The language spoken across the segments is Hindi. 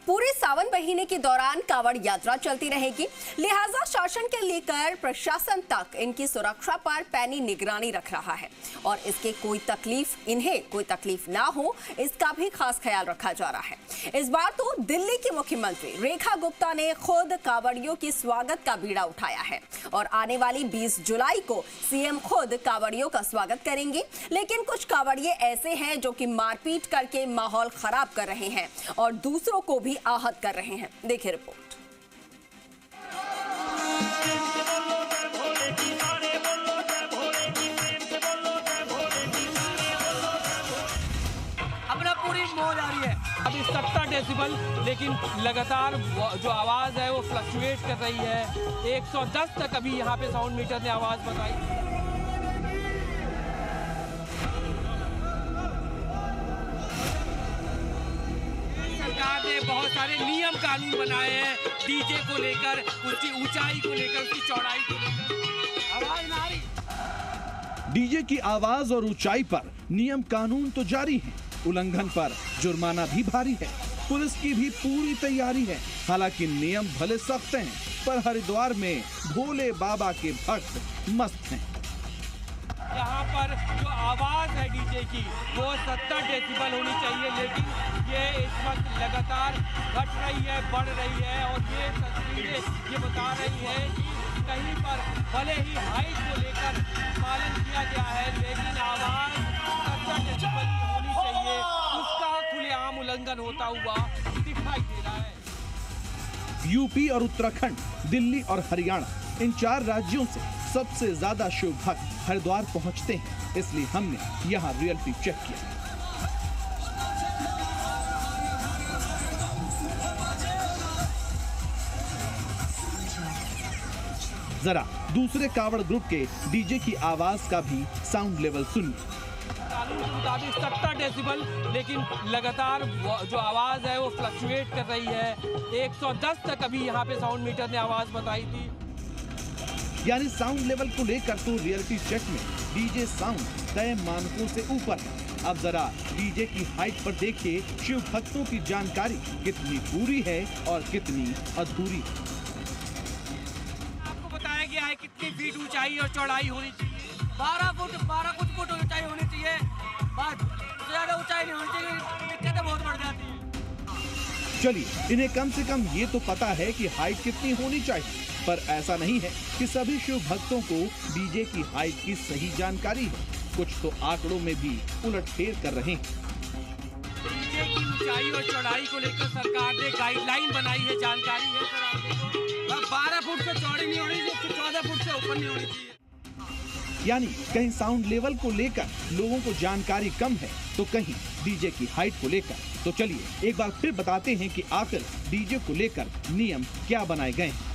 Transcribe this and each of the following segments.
पूरे सावन महीने के दौरान कांवड़ यात्रा चलती रहेगी, लिहाजा शासन के लेकर प्रशासन तक इनकी सुरक्षा पर पैनी निगरानी रख रहा है और इन्हें कोई तकलीफ ना हो, इसका भी खास ख्याल रखा जा रहा है। इस बार तो दिल्ली की मुख्यमंत्री रेखा गुप्ता ने खुद कांवड़ियों के स्वागत का बीड़ा उठाया है और आने वाली 20 जुलाई को सीएम खुद कांवड़ियों का स्वागत करेंगे। लेकिन कुछ कांवड़िए ऐसे हैं जो कि मारपीट करके माहौल खराब कर रहे हैं और दूसरों को भी आहत कर रहे हैं। देखिए रिपोर्ट। अपना पूरी मौज आ रही है। अभी 70 डेसिबल, लेकिन लगातार जो आवाज है वो फ्लक्चुएट कर रही है। 110 तक अभी यहाँ पे साउंड मीटर ने आवाज बताई। सरकार ने बहुत सारे नियम कानून बनाए हैं डीजे को लेकर, उसकी ऊंचाई को लेकर, उसकी चौड़ाई को लेकर। आवाज ना आ रही। डीजे की आवाज और ऊंचाई पर नियम कानून तो जारी हैं, उल्लंघन पर जुर्माना भी भारी है। पुलिस की भी पूरी तैयारी है। हालांकि नियम भले सख्त हैं, पर हरिद्वार में भोले बाबा के भक्त मस्त हैं। यहाँ पर जो आवाज है डीजे की वो 70 डेसिबल होनी चाहिए, लेकिन ये इस वक्त लगातार घट रही है, बढ़ रही है और ये तस्वीरें ये बता रही है कि कहीं पर भले ही हाइट को लेकर पालन किया गया है, लेकिन आवाज 70 डेसिबल की होनी चाहिए, उसका खुलेआम उल्लंघन होता हुआ दिखाई दे रहा है। यूपी और उत्तराखंड, दिल्ली और हरियाणा, इन 4 राज्यों से सबसे ज्यादा शिव भक्त हरिद्वार पहुंचते हैं, इसलिए हमने यहाँ रियलिटी चेक किया। जरा दूसरे कांवड़ ग्रुप के डीजे की आवाज का भी साउंड लेवल सुनिए। कानून के मुताबिक 70 डेसिबल, लेकिन लगातार जो आवाज है वो फ्लक्चुएट कर रही है। 110 तक अभी यहाँ पे साउंड मीटर ने आवाज बताई थी। यानी साउंड लेवल को लेकर तो रियलिटी चेक में डीजे साउंड तय मानकों से ऊपर है। अब जरा डीजे की हाइट पर देखिए शिव भक्तों की जानकारी कितनी पूरी है और कितनी अधूरी। आपको बताया गया है कितनी फीट ऊंचाई और चौड़ाई होनी चाहिए। 12 कुछ फुट ऊंचाई होनी चाहिए, बस ज्यादा ऊंचाई नहीं होनी चाहिए, दिक्कतें बहुत बढ़ जाती है। चलिए, इन्हें कम से कम ये तो पता है कि हाइट कितनी होनी चाहिए, पर ऐसा नहीं है कि सभी शिव भक्तों को डीजे की हाइट की सही जानकारी है। कुछ तो आंकड़ों में भी उलटफेर कर रहे हैं। डीजे की ऊंचाई और चौड़ाई को लेकर सरकार ने गाइडलाइन बनाई है, जानकारी है सर आपको। 12 फुट से चौड़ी नहीं होनी चाहिए, 14 फुट से ऊपर नहीं होनी चाहिए। यानी कहीं साउंड लेवल को लेकर लोगों को जानकारी कम है, तो कहीं डीजे की हाइट को लेकर। तो चलिए एक बार फिर बताते हैं कि आखिर डीजे को लेकर नियम क्या बनाए गए हैं।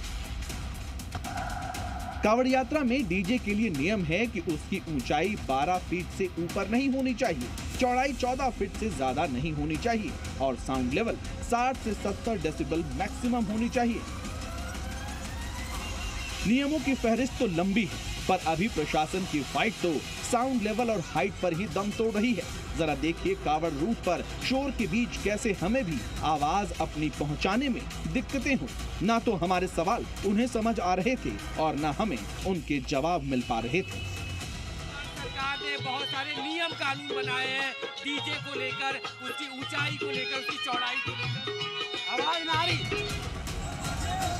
कांवड़ यात्रा में डीजे के लिए नियम है कि उसकी ऊंचाई 12 फीट से ऊपर नहीं होनी चाहिए, चौड़ाई 14 फीट से ज्यादा नहीं होनी चाहिए और साउंड लेवल 60 से 70 डेसिबल मैक्सिमम होनी चाहिए। नियमों की फहरिस्त तो लंबी है, पर अभी प्रशासन की फाइट तो साउंड लेवल और हाइट पर ही दम तोड़ रही है। जरा देखिए कांवड़ रूट पर शोर के बीच कैसे हमें भी आवाज अपनी पहुंचाने में दिक्कतें हो। ना तो हमारे सवाल उन्हें समझ आ रहे थे और ना हमें उनके जवाब मिल पा रहे थे। सरकार ने बहुत सारे नियम कानून बनाए हैं डीजे को लेकर, उसकी ऊंचाई को लेकर, उसकी चौड़ाई को लेकर। आवाज ना आ रही।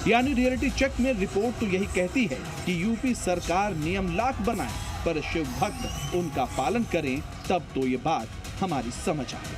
यानी रियलिटी चेक में रिपोर्ट तो यही कहती है कि यूपी सरकार नियम लाख बनाए, पर शिव भक्त उनका पालन करें, तब तो ये बात हमारी समझ आए।